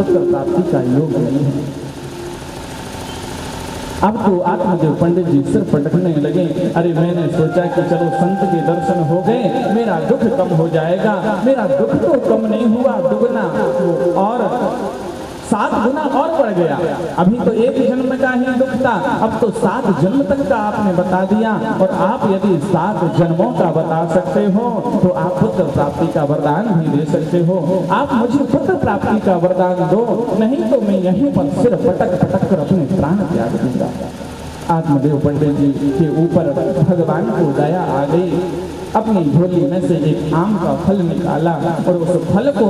पुत्र प्राप्ति का योग नहीं है। अब तो आत्मदेव पंडित जी सिर पटकने लगे। अरे मैंने सोचा कि चलो संत के दर्शन हो गए, मेरा दुख कम हो जाएगा। मेरा दुख तो कम नहीं हुआ, दुगना और 7 गुना और बढ़ गया। अभी तो एक जन्म का ही दुख था, अब तो 7 जन्म तक का आपने बता दिया। और आप यदि 7 जन्मों का बता सकते हो तो आप पुत्र प्राप्ति का वरदान भी दे सकते हो। आप मुझे पुत्र प्राप्ति का वरदान दो, नहीं तो मैं यहीं पर सिर पटक पटक कर अपने प्राण त्याग दूंगा। आत्मदेव पंडित जी के ऊपर भगवान को दया आ गई। अपनी झोली में से एक आम का फल निकाला और उस फल को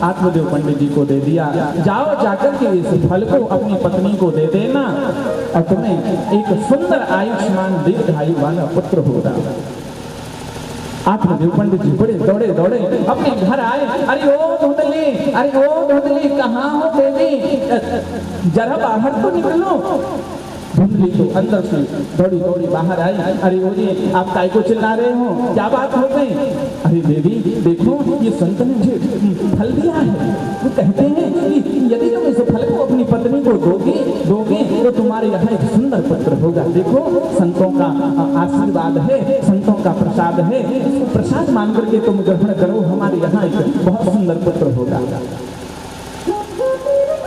आत्मदेव पंडित जी को दे दिया। जाओ जाकर के इस फल को अपनी पत्नी को दे देना और तुम्हें एक सुंदर आयुष्मान दीर्घायु वाला पुत्र होगा। आत्मदेव पंडित जी बड़े दौड़े दौड़े अपने घर आए। अरे ओ धुंधली, अरे ओ धुंधली, कहाँ हो देवी, जरा बाहर तो निकलो। धुंधली तो अंदर से दौड़ी दौड़ी बाहर आई। अरे ओ जी, आप काय को चिल्ला रहे हो, क्या बात हो गई? अरे देवी देखो, ये संत ने मुझे फल दिया है। वो कहते हैं कि यदि तुम इस फल को अपनी पत्नी को दोगे तो तुम्हारे यहाँ एक सुंदर पुत्र होगा। देखो, संतों का आशीर्वाद है, संतों का प्रसाद है, इसको प्रसाद मान करके तुम ग्रहण करो, हमारे यहाँ एक बहुत सुंदर पुत्र होगा।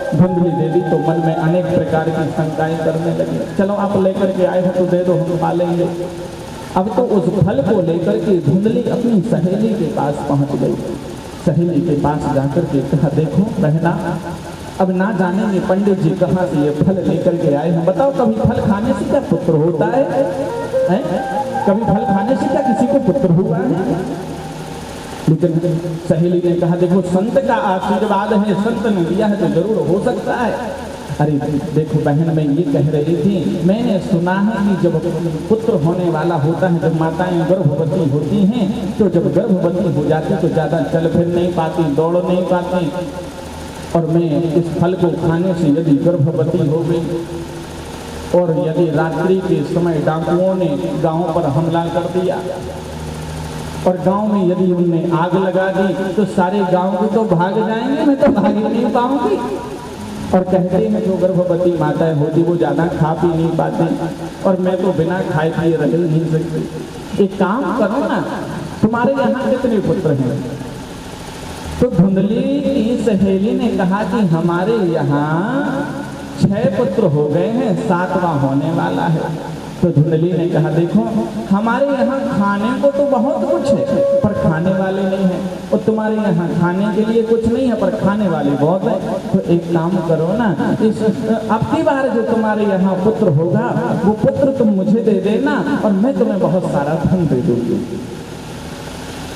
धुंधली देवी तो मन में अनेक प्रकार की शंकाएं करने लगी। चलो आप लेकर के आए हो तो दे दो, हम पालेंगे। अब तो उस फल को लेकर के धुंधली अपनी सहेली के पास पहुंच गई। सहेली के पास जाकर के कहा, देखो बहना, अब ना जानेंगे पंडित जी कहाँ से ये फल लेकर के आए हैं। बताओ, कभी फल खाने से क्या पुत्र होता है? कभी फल खाने से क्या किसी को पुत्र हुआ है? लेकिन सहेली ने कहा, देखो संत का आशीर्वाद है, संत ने दिया है तो जरूर हो सकता है। अरे देखो बहन, मैं ये कह रही थी, मैंने सुना है कि जब पुत्र होने वाला होता है, जब माताएं गर्भवती होती हैं, तो जब गर्भवती हो जाती तो ज़्यादा चल फिर नहीं पाती, दौड़ नहीं पाती। और मैं इस फल को खाने से यदि गर्भवती हो गई और यदि रात्रि के समय डाकुओं ने गाँव पर हमला कर दिया और गांव में यदि उनने आग लगा दी तो सारे गांव के तो भाग जाएंगे, मैं तो भाग ही नहीं पाऊंगी। और कहते हैं जो गर्भवती माताएं होती वो ज़्यादा खा पी नहीं पाती और मैं तो बिना खाए पिए रह नहीं सकती। एक काम करो ना, तुम्हारे यहाँ कितने पुत्र हैं? तो धुंधली की सहेली ने कहा कि हमारे यहाँ 6 पुत्र हो गए हैं, 7वां होने वाला है। तो धुंधली ने कहा, देखो हमारे यहाँ खाने को तो बहुत कुछ है पर खाने वाले नहीं हैं, और तुम्हारे यहाँ खाने के लिए कुछ नहीं है पर खाने वाले बहुत है। तो एक काम करो ना, इस अब की बार जो तुम्हारे यहाँ पुत्र होगा वो पुत्र तुम मुझे दे देना और मैं तुम्हें बहुत सारा धन दे दूंगी।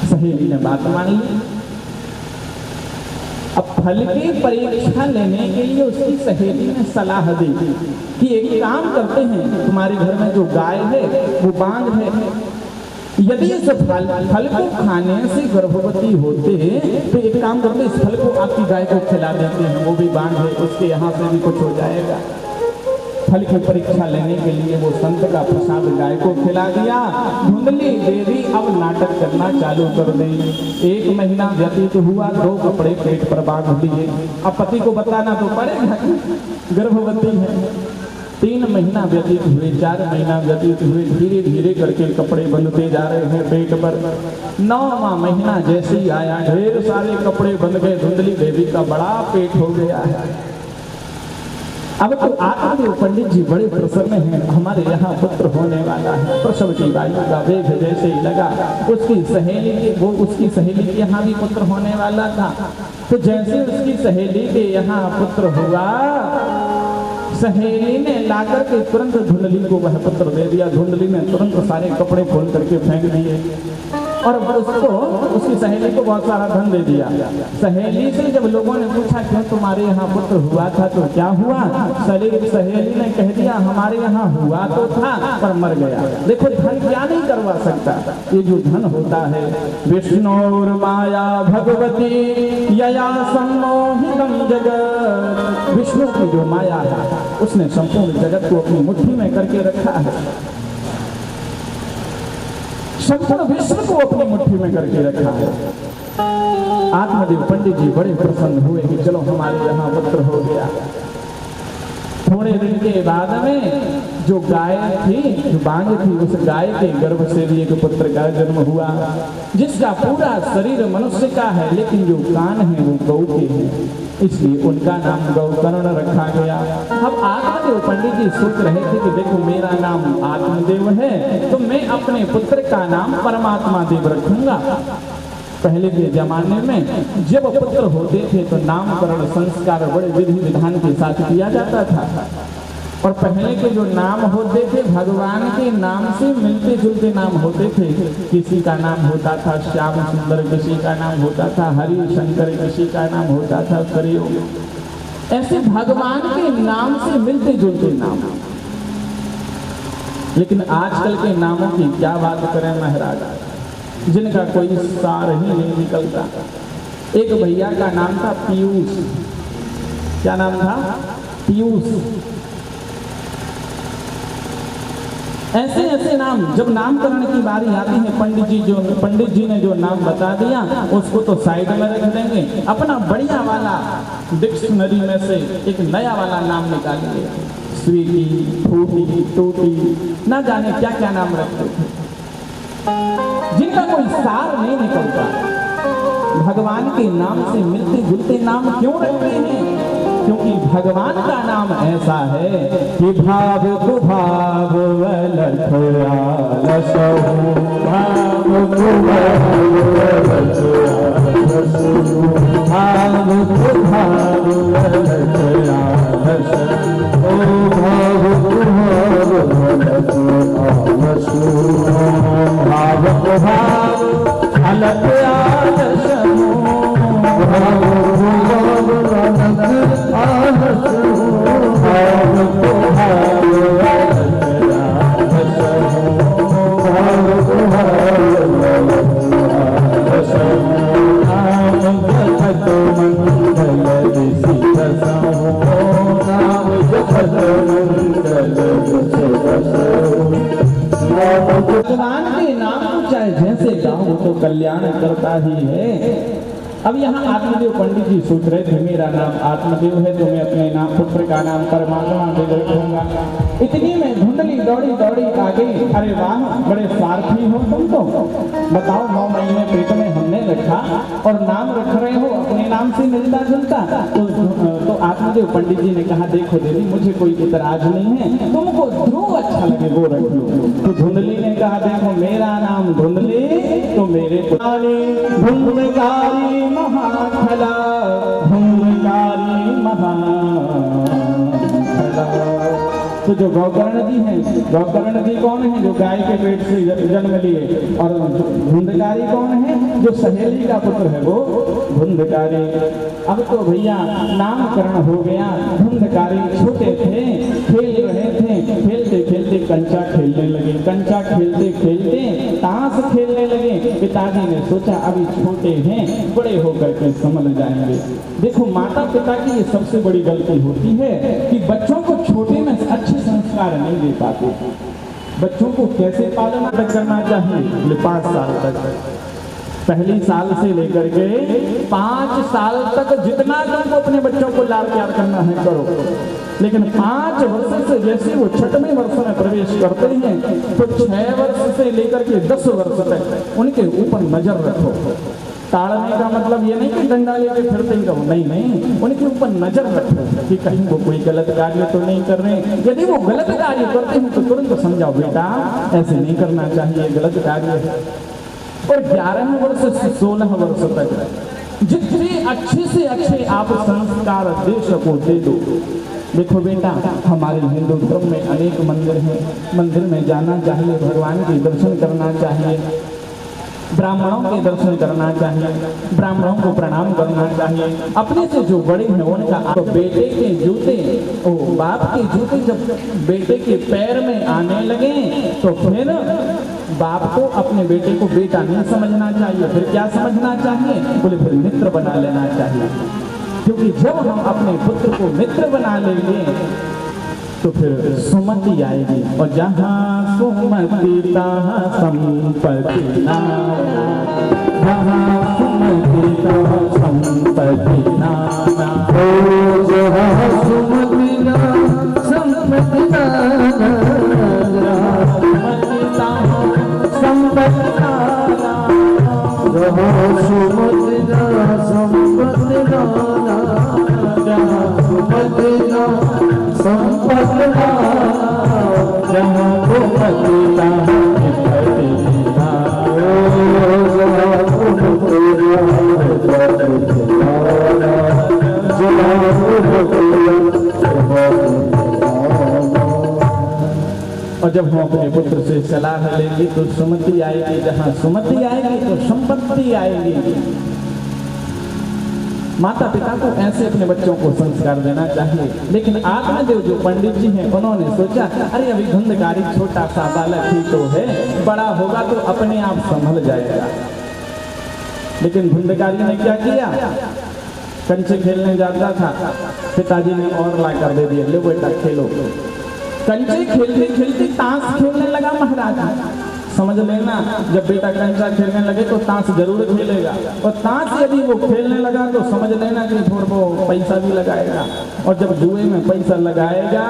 सहेली ने बात मान ली। अब फल की परीक्षा लेने के लिए उसकी सहेली ने सलाह दी कि एक काम करते हैं, तुम्हारे घर में जो गाय है वो बांझ है, यदि इस फल को खाने से गर्भवती होते तो एक काम करते, इस फल को आपकी गाय को खिला देते हैं, वो भी बांझ है, उसके यहाँ से भी कुछ हो जाएगा। फल की परीक्षा लेने के लिए वो संत का प्रसाद गाय को खिला दिया। धुंधली देवी अब नाटक करना चालू कर दी। 1 महीना व्यतीत हुआ, 2 कपड़े पेट पर बांध दिए। अब पति को बताना तो पड़ेगा गर्भवती है। 3 महीना व्यतीत हुए, 4 महीना व्यतीत हुए, धीरे धीरे करके कपड़े बंधते जा रहे हैं पेट पर। 9वां महीना जैसे ही आया, ढेर सारे कपड़े बंध गए। धुंधली देवी का बड़ा पेट हो गया है। अब तो आत्मदेव पंडित जी बड़े प्रसन्न हैं, हमारे यहाँ पुत्र होने वाला है। प्रसव की वायु का वेग जैसे ही लगा, उसकी सहेली के यहाँ भी पुत्र होने वाला था। तो जैसे उसकी सहेली के यहाँ पुत्र हुआ, सहेली ने लाकर के तुरंत धुंधली को वह पुत्र दे दिया। धुंधली ने तुरंत सारे कपड़े खोल करके फेंक दिए और उसको, उसकी सहेली को बहुत सारा धन दे दिया। सहेली से जब लोगों ने पूछा क्यों तुम्हारे यहाँ पुत्र हुआ था तो क्या हुआ, सहेली ने कह दिया हमारे यहाँ हुआ तो था पर मर गया। देखो धन क्या नहीं करवा सकता, ये जो धन होता है। विष्णुर माया भगवती यया सम्मोहितम जगत, विष्णु की जो माया है उसने संपूर्ण जगत को अपनी मुट्ठी में करके रखा है, संपूर्ण विश्व को अपनी मुट्ठी में करके रखा है। आत्मदेव पंडित जी बड़े प्रसन्न हुए कि चलो हमारे यहाँ पुत्र हो गया। थोड़े दिन के बाद में जो गाय थी, जो बांझ थी, उस गाय के गर्भ से भी एक पुत्र का जन्म हुआ, जिसका पूरा शरीर मनुष्य का है लेकिन जो कान है वो गौ के हैं, इसलिए उनका नाम गौकर्ण रखा गया। अब आत्मदेव पंडित जी सोच रहे थे कि देखो मेरा नाम आत्मदेव है तो मैं अपने पुत्र का नाम परमात्मा देव रखूंगा। पहले के जमाने में जब पुत्र होते थे तो नामकरण संस्कार बड़े विधि विधान के साथ किया जाता था, और पहले के जो नाम होते थे भगवान के नाम से मिलते जुलते नाम होते थे। किसी का नाम होता था श्याम सुंदर, किसी का नाम होता था हरि शंकर, किसी का नाम होता था सरयू, ऐसे भगवान के नाम से मिलते जुलते नाम। लेकिन आजकल के नामों की क्या बात करें महाराज, जिनका कोई सार ही नहीं निकलता। एक भैया का नाम था पीयूष। क्या नाम था? पीयूष। ऐसे ऐसे नाम, जब नामकरण की बारी आती है पंडित जी ने जो नाम बता दिया उसको तो साइड में रख देंगे, अपना बढ़िया वाला डिक्शनरी में से एक नया वाला नाम निकालेंगे। स्वीटी, फूटी, टूटी, ना जाने क्या क्या नाम रखते थे, जिनका कोई सार नहीं निकलता। भगवान के नाम से मिलते जुलते नाम क्यों रखते हैं? क्योंकि भगवान का नाम ऐसा है कि भाव कुभाव अलख आलसहु, भाव कुभाव अलख आलसहु, भाव कुभाव अलख आलसहु, ओ भाव कुभाव अलख आलसहु, भाव कुभाव अलख आलसहु, भाव कुभाव अलख आलसहु, भाव कुभाव अलख आलसहु, भाव कुभाव अलख आलसहु, नाम जपत मंगल विसितसहु, नाम जपत मंगल विसितसहु। भगवान के नाम को चाहे जैसे गाओ तो कल्याण करता ही है। अब यहाँ आत्मदेव पंडित जी सोच रहे थे मेरा नाम आत्मदेव है तो मैं अपने नाम पुत्र का नाम परमात्मा देव रखूंगा। इतनी में धुंधली दौड़ी दौड़ी आ गई। अरे वाह, बड़े स्वार्थी हो तुम तो, बताओ 9 महीने पेट में हमने रखा और नाम रख रहे हो अपने नाम से मिलता जुलता। तो आत्मदेव पंडित जी ने कहा देखो देवी, मुझे कोई इतराज नहीं है, तुमको जो अच्छा लगे वो रख लो। तो धुंधली ने कहा देखो मेरा नाम धुंधली तो मेरे धुंधकारी महाखला, धुंधकारी महाखला। तो जो गौकर्ण जी हैं, गौकर्ण जी कौन है? जो गाय के पेट से जन्म लिए। और धुंधकारी कौन है? जो सहेली का पुत्र है वो धुंधकारी। अब तो भैया नामकरण हो गया। धुंधकारी छोटे थे, खेल रहे थे, खेलते खेलते कंचा खेलने लगे, कंचा खेलते खेलते ताश खेलने लगे। पिताजी ने सोचा अभी छोटे हैं, बड़े होकर के समझ जाएंगे। देखो माता पिता की ये सबसे बड़ी गलती होती है कि बच्चों को छोटे में अच्छे संस्कार नहीं दे पाते। बच्चों को कैसे पालन करना चाहिए? 5 साल तक, पहली साल से लेकर के 5 साल तक जितना तुमको अपने बच्चों को लाड प्यार करना है करो। लेकिन 5 वर्ष से जैसे वो 6वें वर्ष में प्रवेश करते हैं तो 6 वर्ष से लेकर के 10 वर्ष तक उनके ऊपर नजर रखो। ताड़ने का मतलब ये नहीं कि डंडा लेके फिरते ही रहो, नहीं नहीं, उनके ऊपर नजर रखो कि कहीं वो कोई गलत कार्य तो नहीं कर रहे। यदि वो गलत कार्य करते हैं तो तुरंत समझाओ बेटा ऐसे नहीं करना चाहिए, गलत कार्य है। और 11 वर्ष से 16 वर्ष तक जितने अच्छे से अच्छे आप संस्कार देश को दे दो। देखो बेटा, हमारे हिंदू धर्म में अनेक मंदिर हैं, मंदिर में जाना चाहिए, भगवान के दर्शन करना चाहिए, ब्राह्मणों के दर्शन करना चाहिए, ब्राह्मणों को प्रणाम करना चाहिए। अपने से जो बड़े हैं उनका तो बेटे के जूते, ओ बाप के जूते जब बेटे के पैर में आने लगे तो फिर बाप को अपने बेटे को बेटा नहीं समझना चाहिए। फिर क्या समझना चाहिए? बोले फिर मित्र बना लेना चाहिए। क्योंकि जब हम अपने पुत्र को मित्र बना लेंगे तो फिर सुमति आएगी, और जहाँ सुमति तहाँ संपत्ति, जहाँ सुमति पिता संपत्ति नाना, जहाँ सुमति नाम संपत्ति नाना, पिता संपत्ति नाना, जहाँ सुमति नाम संपत्ति नाना, जहाँ सुमति नाम संपत्ति नाना, जहाँ सुमति नाम संपत्ति और जब हम अपने पुत्र से सलाह लेंगे तो सुमति आएगी, जहाँ सुमति आएगी तो संपत्ति आएगी। माता पिता को ऐसे अपने बच्चों को संस्कार देना चाहिए। लेकिन आत्मदेव जो पंडित जी हैं उन्होंने सोचा अरे अभी धुंधकारी छोटा सा बालक ही तो है, बड़ा होगा तो अपने आप संभल जाएगा। लेकिन धुंधकारी ने क्या किया, कंचे खेलने जाता था, पिताजी ने और ला कर दे दिया, लो बेटा खेलो। कंचे खेलते खेलते ताश खेलने लगा महाराज। समझ लेना जब बेटा कंचा खेलने लगे तो ताश जरूर खेलेगा, और ताश यदि वो खेलने लगा तो समझ लेना कि थोड़ा वो पैसा भी लगाएगा, और जब जुए में पैसा लगाएगा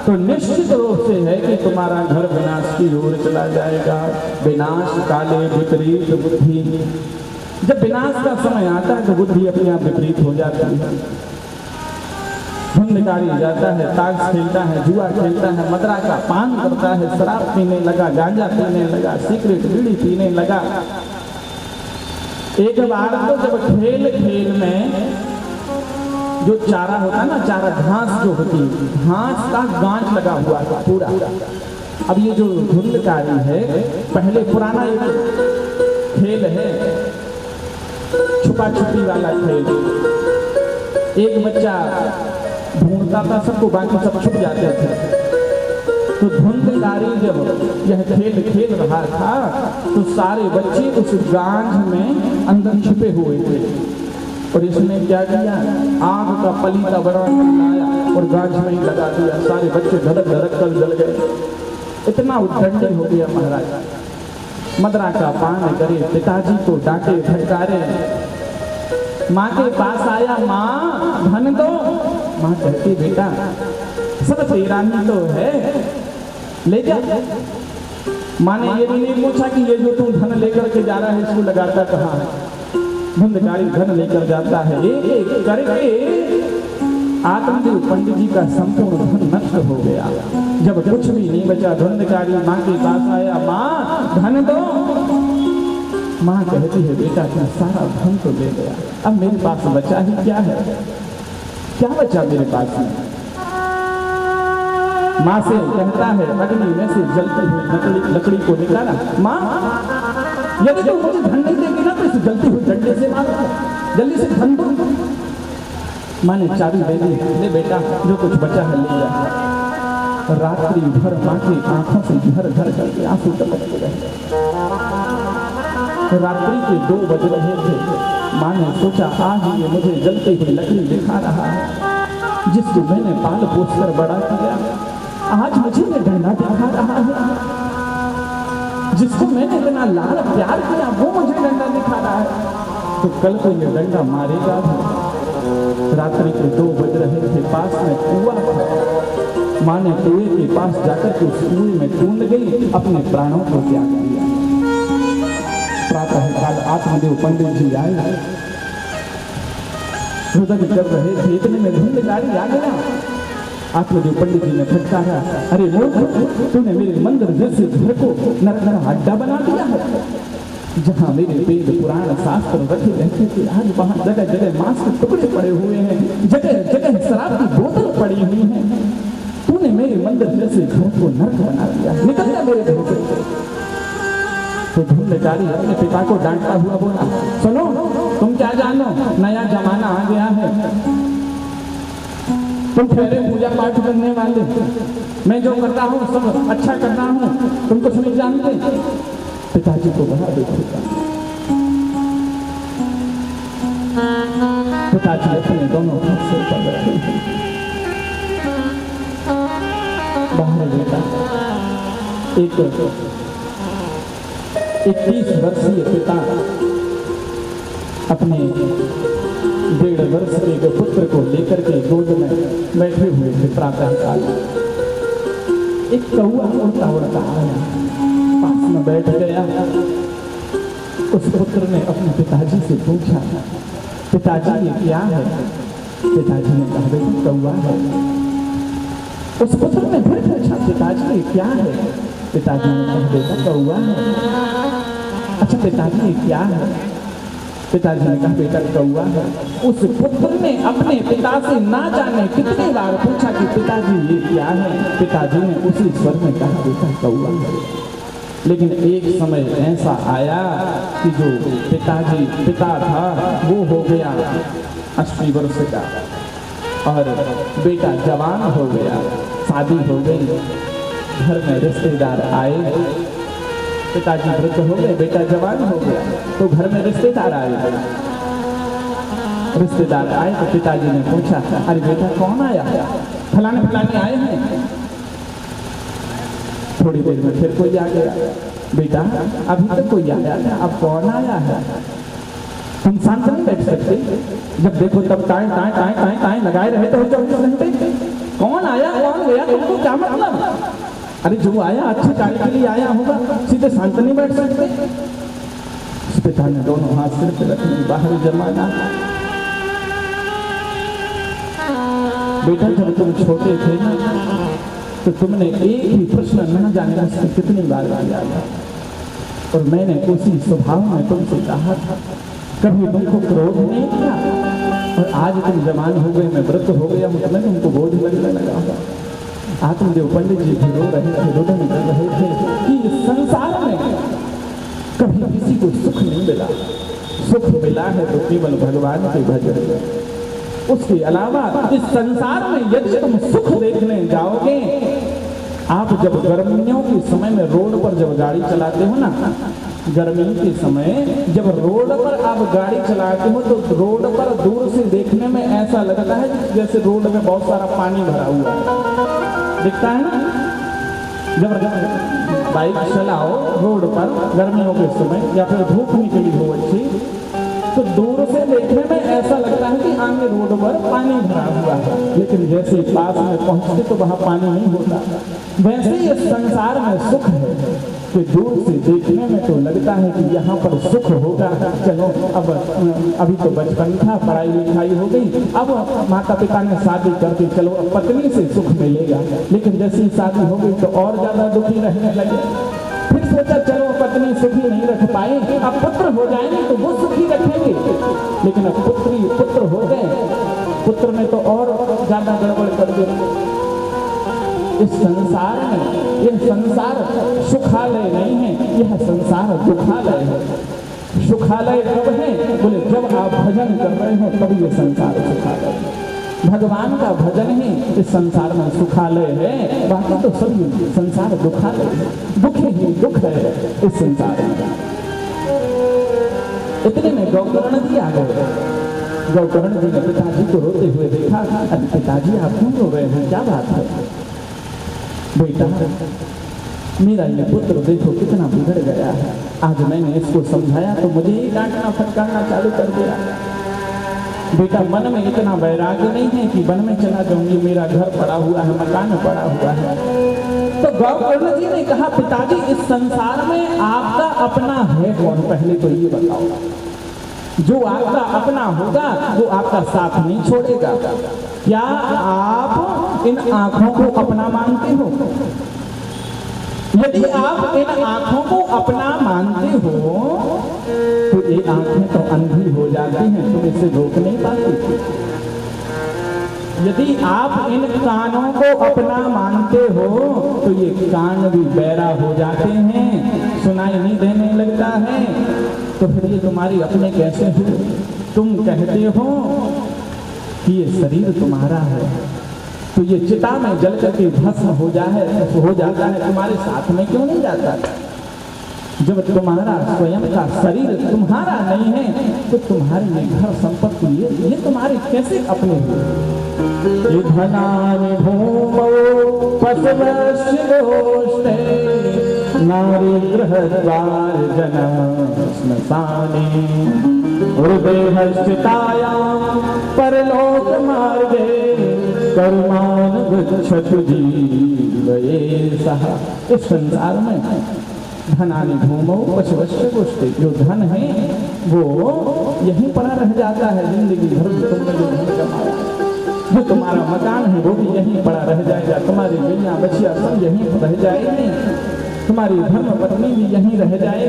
तो निश्चित रूप से है कि तुम्हारा घर विनाश की ओर चला जाएगा। विनाश काले विपरीत बुद्धि, जब विनाश का समय आता है तो बुद्धि अपने आप विपरीत हो जाती है। धुंधकारी जाता है, ताश खेलता है, जुआ खेलता है, मदरा का पान करता है, शराब पीने लगा, गांजा पीने लगा, सिगरेट बीड़ी पीने लगा। एक बार तो जब खेल खेल में जो चारा होता है ना, चारा घास जो होती है, घास का गांठ लगा हुआ था पूरा। अब ये जो धुंधकारी है, पहले पुराना एक खेल है छुपा छुपी वाला खेल। एक बच्चा ढूंढता था सबको, बाकी सब छुप जाते थे। तो धुंधकारी जब यह खेल खेल रहा था तो सारे बच्चे उस गांठ में अंदर छुपे हुए थे, और इसने क्या किया, आग का पलीता बड़ा लाया और गांठ में ही लगा दिया। सारे बच्चे धड़क धड़क कर जल गए। इतना उद्दंडी हो गया महाराज। मदरा का पान करे, पिताजी को डांटे फटकारे। माँ के पास आया, माँ धन दो। माँ कहती बेटा सब तेरा ही तो है, ले जा। माँ ने ये भी नहीं पूछा कि ये जो तुम धन लेकर के जा रहा है इसको लगाता कहाँ है। धुंधकारी धन लेकर जाता है, एक एक करके आत्मदेव पंडित जी का संपूर्ण धन नष्ट हो गया। जब कुछ भी नहीं बचा, धुंधकारी माँ के पास आया, माँ धन दो। माँ कहती है बेटा तुम सारा धन तो ले गया, अब मेरे पास बचा ही क्या है, क्या बचा मेरे पास में। माँ से कहता है अग्नि में से जलती हुई लकड़ी को निकाला। माँ यदि तुम मुझे धन नहीं देगी ना तो इस जलती हुई डंडे से मारो, जल्दी से धन दो। माँ ने चाबी दे दी, ले बेटा जो कुछ बचा है ले जा। रात्रि भर माँ की आंखों से झर झर करके आंसू टपकते रहे। रात्रि के 2 बज रहे थे। माँ ने सोचा आज ये मुझे जलती हुई लकड़ी दिखा रहा है जिसको मैंने पाल पोस कर बड़ा किया, आज मुझे ये डंडा दिखा रहा है। जिसको मैंने इतना लाड़ प्यार किया वो मुझे डंडा दिखा रहा है, तो कल को ये डंडा मारेगा भी। रात्रि के 2 बज रहे थे, पास में कुआं था। माँ ने कुएं के पास जाकर के उस कुएं में कूद गई, अपने प्राणों को त्याग दिया। प्रातः काल आत्मदेव पंडित जी आए, रुदन कर रहे थे, इतने में धुंधकारी आ गया। आत्मदेव पंडित जी ने फटकारा, अरे मूर्ख, तूने मेरे मंदिर जैसे घर को नरकरा अड्डा बना दिया है। जहाँ मेरे वेद पुराण शास्त्र रखे रहते थे, आज वहाँ जगह जगह मांस के टुकड़े पड़े हुए हैं, जगह जगह शराब की बोतल पड़ी हुई है। तूने मेरे मंदिर जैसे घर को नरक बना दिया, निकल जा मेरे घर से। तो धुंधकारी अपने पिता को डांटता हुआ बोला, सुनो तुम क्या जानो, नया जमाना आ गया है, तुम ठहरे पूजा पाठ करने वाले, मैं जो करता हूँ सब अच्छा करता हूँ, तुम कुछ नहीं जानते। पिताजी को बड़ा दुख होता। पिताजी अपने दोनों हाथ से ऊपर रखे, बाहर बेटा एक 21 वर्षीय पिता अपने 1.5 वर्ष के पुत्र को लेकर के गोद में बैठे हुए थे। प्रातः काल एक कौआ उड़ता उड़ता आया, पास में बैठ गया। उस पुत्र ने अपने पिताजी से पूछा, पिताजी ये क्या है? पिताजी ने कहा बेटा कौआ है। उस पुत्र ने फिर पूछा, पिताजी ये क्या है? पिताजी ने कहा बेटा कौआ है। अच्छा पिताजी ये क्या है? पिताजी ने कहा बेटा कौआ है। उस पुत्र ने अपने पिता से ना जाने कितनी बार पूछा कि पिताजी ये क्या है? पिताजी ने उसी स्वर में कहा बेटा कौआ है। लेकिन एक समय ऐसा आया कि जो पिता था वो हो गया 80 वर्ष का और बेटा जवान हो गया, शादी हो गई, घर में रिश्तेदार आए। पिताजी वृद्ध हो गए, बेटा जवान हो गया, तो घर में रिश्तेदार आए। रिश्तेदार आए तो पिताजी ने पूछा, अरे बेटा कौन आया? फलाने फलाने आए हैं। थोड़ी देर में फिर कोई आ गया, बेटा अभी तक कोई आया था, अब कौन आया है? तुम शांत नहीं बैठ सकते, जब देखो तब टाएं टाएं टाएं टाएं टाएं लगाए रहे तो 24 घंटे। कौन आया कौन गया तुमको क्या मतलब? अरे जो आया अच्छे कार्य के लिए आया होगा, सीधे शांत नहीं बैठ सकते। उस पिता ने दोनों हाथ सिर पे रखने, बाहर जमाना। बेटा जब तुम छोटे थे ना तो तुमने एक ही प्रश्न न जाने मुझसे कितनी बार किया और मैंने उसी स्वभाव में तुमसे कहा था, कभी तुमको क्रोध नहीं किया। और आज तुम जवान हो गए, मैं वृद्ध हो गया हूँ, मैं तुमको बोझ लगने लगा होगा। आत्मदेव पंडित जी भी रो रहे थे, रोदन कर रहे थे कि संसार में कभी किसी को सुख नहीं मिला। सुख मिला है तो केवल भगवान के भजन, उसके अलावा इस संसार में यदि तुम सुख देखने जाओगे, आप जब गर्मियों के समय में रोड पर जब गाड़ी चलाते हो ना, गर्मी के समय जब रोड पर आप गाड़ी चलाते हो तो रोड पर दूर से देखने में ऐसा लगता है जैसे रोड में बहुत सारा पानी भरा हुआ है, दिखता है ना। जब बाइक चलाओ रोड पर गर्मियों के समय या फिर धूप निकली हो अच्छी, तो दूर से देखने में ऐसा लगता है कि आगे रोड पर पानी भरा हुआ है, लेकिन जैसे पास में पहुंचते तो वहां पानी नहीं होता। वैसे इस संसार में सुख है कि दूर से देखने में तो लगता है कि यहाँ पर सुख होगा। चलो अब अभी तो बचपन था, पढ़ाई लिखाई हो गई, अब माता पिता ने शादी कर दी, चलो अब पत्नी से सुख मिलेगा। लेकिन जैसी शादी हो गई तो और ज्यादा दुखी रहने लगे। फिर सोचा चलो पत्नी सुखी नहीं रख पाए, अब पुत्र हो जाएंगे तो वो सुखी रखेंगे। लेकिन अब पुत्र हो गए, पुत्र ने तो और ज्यादा गड़बड़ कर दी। इस संसार में यह संसार सुखालय नहीं है, यह संसार दुखालय है। सुखालय कब है? बोले जब आप भजन कर रहे हो तभी ये संसार सुखालय है। भगवान का भजन ही इस संसार में सुखालय है, बाकी तो सभी संसार दुखालय है। दुख ही दुख है इस संसार में। इतने में गौकर्ण जी आ गए। गौकर्ण जी ने पिताजी को रोते हुए देखा। अरे पिताजी आप क्यों रो रहे हैं, क्या बात है? बेटा मेरा ये पुत्र देखो कितना बिगड़ गया है, आज मैंने इसको समझाया तो मुझे ही डांटना फटकारना चालू कर दिया। बेटा मन में इतना वैराग्य नहीं है कि वन में चला जाऊंगी, मेरा घर पड़ा हुआ है, मकान पड़ा हुआ है। तो गौकर्ण जी ने कहा पिताजी इस संसार में आपका अपना है कौन? पहले तो ये बताओ। जो आपका अपना होगा वो आपका साथ नहीं छोड़ेगा। क्या आप इन आंखों को अपना मानते हो? यदि आप इन आंखों को अपना मानते हो तो ये आंखें तो अंधी हो जाती हैं, तुम इसे रोक नहीं पाते। यदि आप इन कानों को अपना मानते हो तो ये कान भी बहरा हो जाते हैं, सुनाई नहीं देने लगता है। तो फिर ये तुम्हारी अपने कैसे हो? तुम कहते हो कि ये शरीर तुम्हारा है, तो ये चिता में जल करके भस्म हो जाता है, तुम्हारे साथ में क्यों नहीं जाता? जब तुम्हारा स्वयं का शरीर तुम्हारा नहीं है तो तुम्हारी ये घर संपत्ति ये तुम्हारे कैसे अपने हुए? धनानि भूमौ पशवश्चिरोष्टे नारी गृह द्वार जना स्मशाने हृदय स्थितायां परलोक मार्गे कर्मान गच्छतु जीवये सह। इस संसार में धनानि भूमौ पशवस्य गोष्ठी, जो धन है वो यहीं पड़ा रह जाता है। जिंदगी भर तुमने जो धन कमाया, जो तुम्हारा मकान है वो भी यहीं पड़ा रह जाएगा, तुम्हारी बेटियां बच्चियां सब यहीं रह जाएंगी, तुम्हारी धर्म पत्नी भी यहीं रह जाएगी।